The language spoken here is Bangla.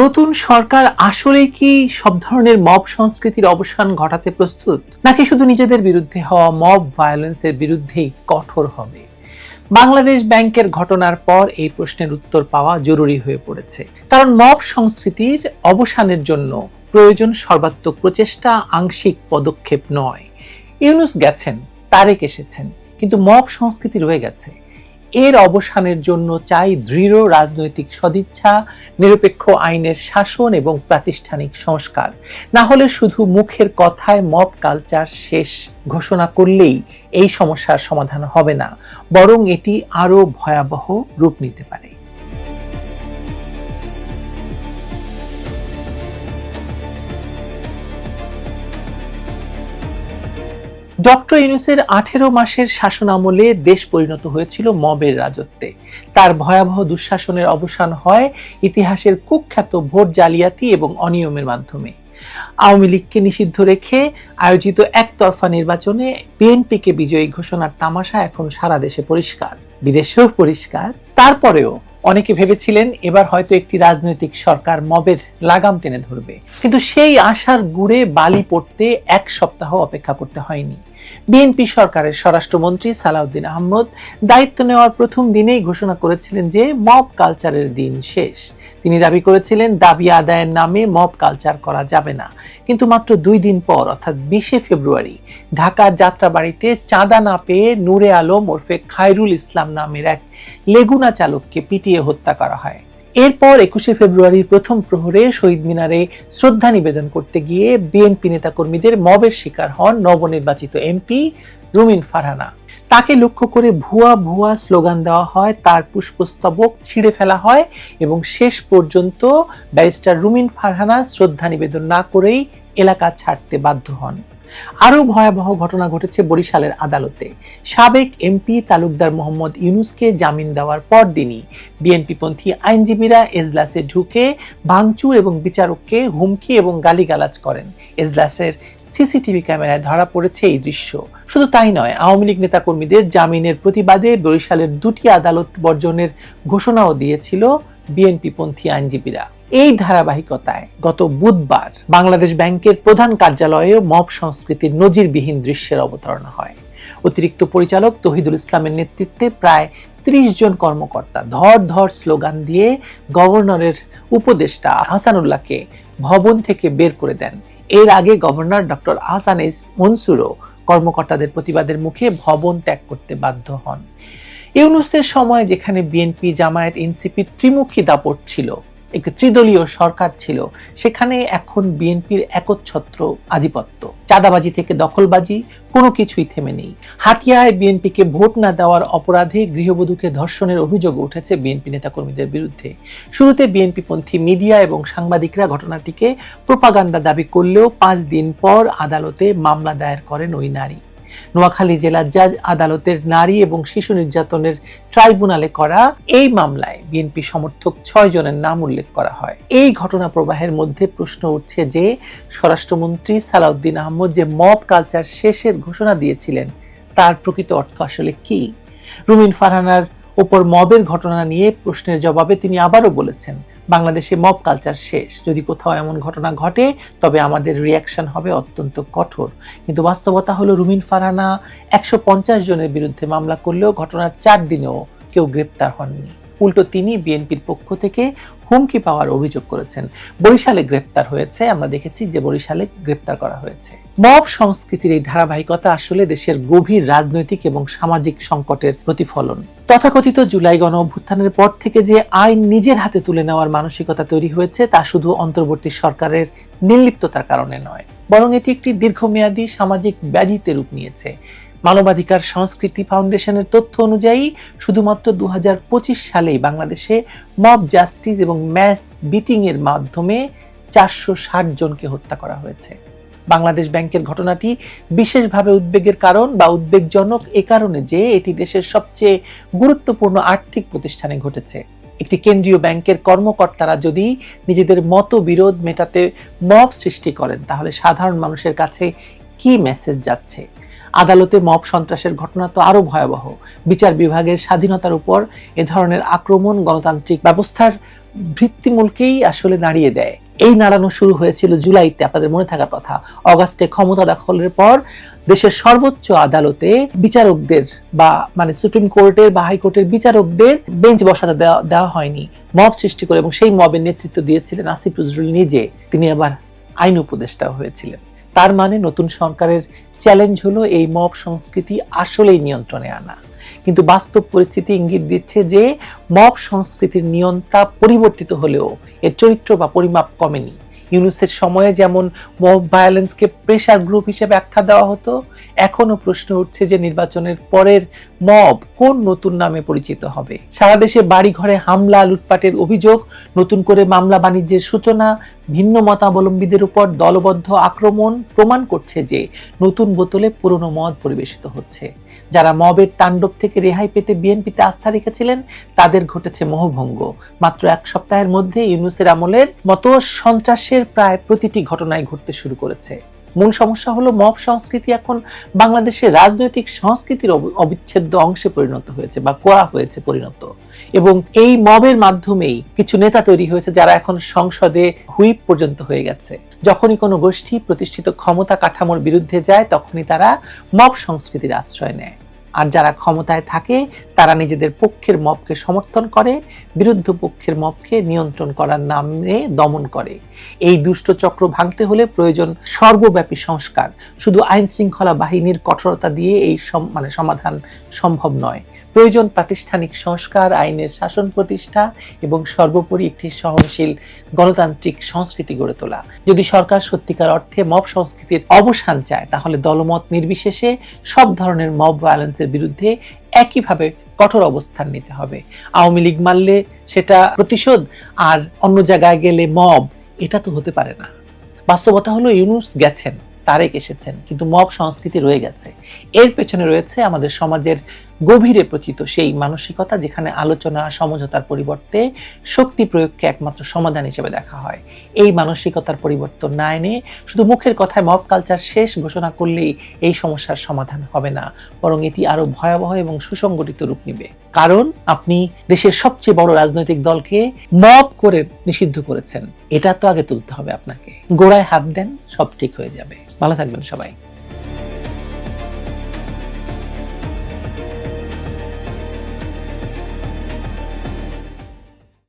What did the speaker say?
নতুন সরকার আসলেই কি সব ধরনের মব সংস্কৃতির অবসান ঘটাতে প্রস্তুত, নাকি শুধু নিজেদের বিরুদ্ধে হওয়া মব ভায়োলেন্সের বিরুদ্ধেই কঠোর হবে? বাংলাদেশ ব্যাংকের ঘটনার পর এই প্রশ্নের উত্তর পাওয়া জরুরি হয়ে পড়েছে। কারণ মব সংস্কৃতির অবসানের জন্য প্রয়োজন সর্বাত্মক প্রচেষ্টা, আংশিক পদক্ষেপ নয়। ইউনূস গেছেন, তারেক এসেছেন, কিন্তু মব সংস্কৃতি রয়ে গেছে। এর অবসানের জন্য চাই দৃঢ় রাজনৈতিক সদিচ্ছা, নিরপেক্ষ আইনের শাসন এবং প্রাতিষ্ঠানিক সংস্কার। না হলে শুধু মুখের কথায় মব কালচার শেষ ঘোষণা করলেই এই সমস্যার সমাধান হবে না, বরং এটি আরো ভয়াবহ রূপ নিতে পারে। ডক্টর ইউনূসের 18 মাসের শাসন আমলে দেশ পরিণত হয়েছিল মবের রাজত্বে। তার ভয়াবহ দুঃশাসনের অবসান হয় ইতিহাসের কুখ্যাত ভোট জালিয়াতি এবং অনিয়মের মাধ্যমে। আওয়ামী লীগকে নিষিদ্ধ রেখে আয়োজিত একতরফা নির্বাচনে বিএনপিকে বিজয়ী ঘোষণার তামাশা এখন সারা দেশে পরিষ্কার, বিদেশেও পরিষ্কার। তারপরেও অনেকে ভেবেছিলেন এবার হয়তো একটি রাজনৈতিক সরকার মবের লাগাম টেনে ধরবে, কিন্তু সেই আশার গুড়ে বালি পড়তে এক সপ্তাহ অপেক্ষা করতে হয়নি। বিএনপি সরকারের স্বরাষ্ট্রমন্ত্রী সালাউদ্দিন আহমদ দায়িত্ব নেওয়ার প্রথম দিনেই ঘোষণা করেছিলেন যে মব কালচারের দিন শেষ। তিনি দাবি করেছিলেন দাবি আদায়ের নামে মব কালচার করা যাবে না, কিন্তু মাত্র 2 দিন পর অর্থাৎ 20শে ফেব্রুয়ারি ঢাকার যাত্রাবাড়িতে চাঁদা না পেয়ে নূরে আলম ওরফে খায়রুল ইসলাম নামের এক লেগুনা চালককে পিটিয়ে হত্যা করা হয়। এরপর 21শে ফেব্রুয়ারির প্রথম প্রহরে শহীদ মিনারে শ্রদ্ধা নিবেদন করতে গিয়ে বিএনপি নেতাকর্মীদের মবের শিকার হন নবনির্বাচিত এমপি রুমিন ফারহানা। তাকে লক্ষ্য করে ভুয়া ভুয়া স্লোগান দেওয়া হয়, তার পুষ্পস্তবক ছিঁড়ে ফেলা হয় এবং শেষ পর্যন্ত ব্যারিস্টার রুমিন ফারহানা শ্রদ্ধা নিবেদন না করেই এলাকা ছাড়তে বাধ্য হন। আরো ভয়াবহ ঘটনা ঘটেছে বরিশালের আদালতে। সাবেক এমপি তালুকদার মোহাম্মদ ইউনূসকে জামিন দেওয়ার পরদিনই বিএনপিপন্থী আইনজীবীরা এজলাসে ঢুকে ভাঙচুর এবং বিচারককে হুমকি এবং গালিগালাজ করেন। এজলাসের সিসিটিভি ক্যামেরায় ধরা পড়েছে এই দৃশ্য। শুধু তাই নয়, আওয়ামী লীগ নেতাকর্মীদের জামিনের প্রতিবাদে বরিশালের 2টি আদালত বর্জনের ঘোষণাও দিয়েছিল বিএনপিপন্থী আইনজীবীরা। এই ধারাবাহিকতায় গত বুধবার বাংলাদেশ ব্যাংকের প্রধান কার্যালয়ে মব সংস্কৃতির নজিরবিহীন দৃশ্যের অবতারণা হয়। অতিরিক্ত পরিচালক তৌহিদুল ইসলামের নেতৃত্বে প্রায় 30 জন কর্মকর্তা ধর ধর স্লোগান দিয়ে গভর্নরের উপদেষ্টা আহসানুল্লাহকে ভবন থেকে বের করে দেন। এর আগে গভর্নর ডক্টর আহসান এস মনসুরও কর্মকর্তাদের প্রতিবাদের মুখে ভবন ত্যাগ করতে বাধ্য হন। ইউনূসের সময় যেখানে বিএনপি, জামায়াত, এনসিপি ত্রিমুখী দাপট ছিল, একটি ত্রিদলীয় সরকার ছিল, সেখানে এখন বিএনপির একচ্ছত্র আধিপত্য। চাঁদাবাজি থেকে দখলবাজি, কোনো কিছুই থেমে নেই। হাতিয়ায় বিএনপিকে ভোট না দেওয়ার অপরাধে গৃহবধূকে ধর্ষণের অভিযোগ উঠেছে বিএনপি নেতাকর্মীদের বিরুদ্ধে। শুরুতে বিএনপিপন্থী মিডিয়া এবং সাংবাদিকরা ঘটনাটিকে প্রোপাগান্ডা দাবি করলেও 5 দিন পর আদালতে মামলা দায়ের করেন ওই নারী। নোয়াখালী জেলার জাজ আদালতের নারী এবং শিশু নির্যাতনের ট্রাইব্যুনালে করা এই মামলায় বিএনপি সমর্থক 6 জনের নাম উল্লেখ করা হয়। এই ঘটনা প্রবাহের মধ্যে প্রশ্ন উঠছে যে স্বরাষ্ট্রমন্ত্রী সালাউদ্দিন আহমদ যে মব কালচার শেষের ঘোষণা দিয়েছিলেন তার প্রকৃত অর্থ আসলে কি? রুমিন ফারহানার ওপর মবের ঘটনা নিয়ে প্রশ্নের জবাবে তিনি আবারও বলেছেন, বাংলাদেশে মব কালচার শেষ। যদি কোথাও এমন ঘটনা ঘটে তবে আমাদের রিয়াকশন হবে অত্যন্ত কঠোর। কিন্তু বাস্তবতা হলো রুমিন ফারহানা 150 জনের বিরুদ্ধে মামলা করলেও ঘটনার 4 দিনেও কেউ গ্রেপ্তার হননি। উল্টো তিনি বিএনপির পক্ষ থেকে হুমকি পাওয়ার অভিযোগ করেছেন। বরিশালে গ্রেপ্তার হয়েছে, আমরা দেখেছি যে বরিশালে গ্রেপ্তার করা হয়েছে। মব সংস্কৃতির এই ধারাবাহিকতা আসলে দেশের গভীর রাজনৈতিক এবং সামাজিক সংকটের প্রতিফলন। তথাকথিত জুলাই গণ অভ্যুত্থানের পর থেকে যে আইন নিজের হাতে তুলে নেওয়ার মানসিকতা তৈরি হয়েছে তা শুধু অন্তর্বর্তী সরকারের নির্লিপ্ততার কারণে নয়, বরং এটি একটি দীর্ঘমেয়াদী সামাজিক ব্যাধিতে রূপ নিয়েছে। মানবাধিকার সংস্কৃতি ফাউন্ডেশনের তথ্য অনুযায়ী শুধুমাত্র 2025 সালেই বাংলাদেশে মব জাস্টিস এবং ম্যাস বিটিং এর মাধ্যমে 460 জনকে হত্যা করা হয়েছে। বাংলাদেশ ব্যাংকের ঘটনাটি বিশেষভাবে উদ্বেগের কারণ বা উদ্বেগজনক এ কারণে যে এটি দেশের সবচেয়ে গুরুত্বপূর্ণ আর্থিক প্রতিষ্ঠানে ঘটেছে। একটি কেন্দ্রীয় ব্যাংকের কর্মকর্তারা যদি নিজেদের মতবিরোধ মেটাতে মব সৃষ্টি করেন তাহলে সাধারণ মানুষের কাছে কি মেসেজ যাচ্ছে? আদালতে মব সন্ত্রাসের ঘটনা তো আরো ভয়াবহ। বিচার বিভাগের স্বাধীনতার উপর এ ধরনের আক্রমণ গণতান্ত্রিক ব্যবস্থার ভিত্তিমূলকেই আসলে নাড়িয়ে দেয়। এই নাড়ানো শুরু হয়েছিল জুলাইতে, আপনাদের মনে থাকার কথা। অগাস্টে ক্ষমতা দখলের পর দেশের সর্বোচ্চ আদালতে বিচারকদের বা মানে সুপ্রিম কোর্টের বা হাইকোর্টের বিচারকদের বেঞ্চ বসাতে দেওয়া হয়নি, মব সৃষ্টি করে, এবং সেই মবের নেতৃত্ব দিয়েছিলেন আসিফ নজরুল নিজে। তিনি আবার আইন উপদেষ্টাও হয়েছিলেন। তার মানে নতুন সরকারের চ্যালেঞ্জ হলো এই মব সংস্কৃতি আসলেই নিয়ন্ত্রণে আনা। কিন্তু বাস্তব পরিস্থিতি ইঙ্গিত দিচ্ছে যে মব সংস্কৃতির নিয়ন্ত্রণ পরিবর্তিত হলেও এর চরিত্র বা পরিমাপ কমেনি। ইউনূসের সময়ে যেমন মব ভায়োলেন্সকে প্রেসার গ্রুপ হিসেবে আখ্যা দেওয়া হতো, এখনো প্রশ্ন উঠছে যে নির্বাচনের পরের মব কোন নতুন নামে পরিচিত হবে। সারা দেশে বাড়ি ঘরে হামলা, লুটপাটের অভিযোগ, নতুন করে মামলা বাণিজ্যের সূচনা, ভিন্ন মতাবলম্বীদের উপর দলবদ্ধ আক্রমণ প্রমাণ করছে যে নতুন বোতলে পুরনো মদ পরিবেশিত হচ্ছে। যারা মবের তাণ্ডব থেকে রেহাই পেতে বিএনপিতে আস্থা রেখেছিলেন তাদের ঘটেছে মোহভঙ্গ। মাত্র এক সপ্তাহের মধ্যে ইউনূসের আমলের মতো সন্ত্রাসের প্রায় প্রতিটি ঘটনায় ঘটতে শুরু করেছে। মূল সমস্যা হলো মব সংস্কৃতি এখন বাংলাদেশের রাজনৈতিক সংস্কৃতির অবিচ্ছেদ্য অংশে পরিণত হয়েছে বা করা হয়েছে পরিণত, এবং এই মবের মাধ্যমেই কিছু নেতা তৈরি হয়েছে যারা এখন সংসদে হুইপ পর্যন্ত হয়ে গেছে। যখনই কোনো গোষ্ঠী প্রতিষ্ঠিত ক্ষমতা কাঠামোর বিরুদ্ধে যায় তখনই তারা মব সংস্কৃতির আশ্রয় নেয়, আর যারা ক্ষমতায় থাকে তারা নিজেদের পক্ষের মবকে সমর্থন করে, বিরুদ্ধ পক্ষের মবকে নিয়ন্ত্রণ করার নামে দমন করে। এই দুষ্ট চক্র ভাঙতে হলে প্রয়োজন সর্বব্যাপী সংস্কার। শুধু আইন শৃঙ্খলা বাহিনীর কঠোরতা দিয়ে এই সমাধান সম্ভব নয়। প্রয়োজন প্রাতিষ্ঠানিক সংস্কার, আইনের শাসন প্রতিষ্ঠা এবং সর্বোপরি একটি সহনশীল গণতান্ত্রিক সংস্কৃতি গড়ে তোলা। যদি সরকার সত্যিকার অর্থে মব সংস্কৃতির অবসান চায় তাহলে দলমত নির্বিশেষে সব ধরনের মব ভায়োলেন্সের বিরুদ্ধে একইভাবে কঠোর অবস্থান নিতে হবে। আওয়ামী লীগ মারলে সেটা প্রতিশোধ, আর অন্য জায়গায় গেলে মব, এটা তো হতে পারে না। বাস্তবতা হলো ইউনূস গেছেন, তারেক এসেছেন, কিন্তু মব সংস্কৃতি রয়ে গেছে। এর পেছনে রয়েছে আমাদের সমাজের গভীরে প্রচিত সেই মানসিকতা যেখানে আলোচনা, সমঝোতার পরিবর্তে শক্তি প্রয়োগকে একমাত্র সমাধান হিসেবে দেখা হয়। এই মানসিকতার পরিবর্তন না এনে শুধু মুখের কথায় মব কালচার শেষ ঘোষণা করলেই এই সমস্যার সমাধান হবে না, বরং এটি আরো ভয়াবহ এবং সুসংগঠিত রূপ নেবে। কারণ আপনি দেশের সবচেয়ে বড় রাজনৈতিক দলকে মব করে নিষিদ্ধ করেছেন, এটা তো আগে তুলতে হবে আপনাকে। গোড়ায় হাত দেন, সব ঠিক হয়ে যাবে। ভালো থাকবেন সবাই।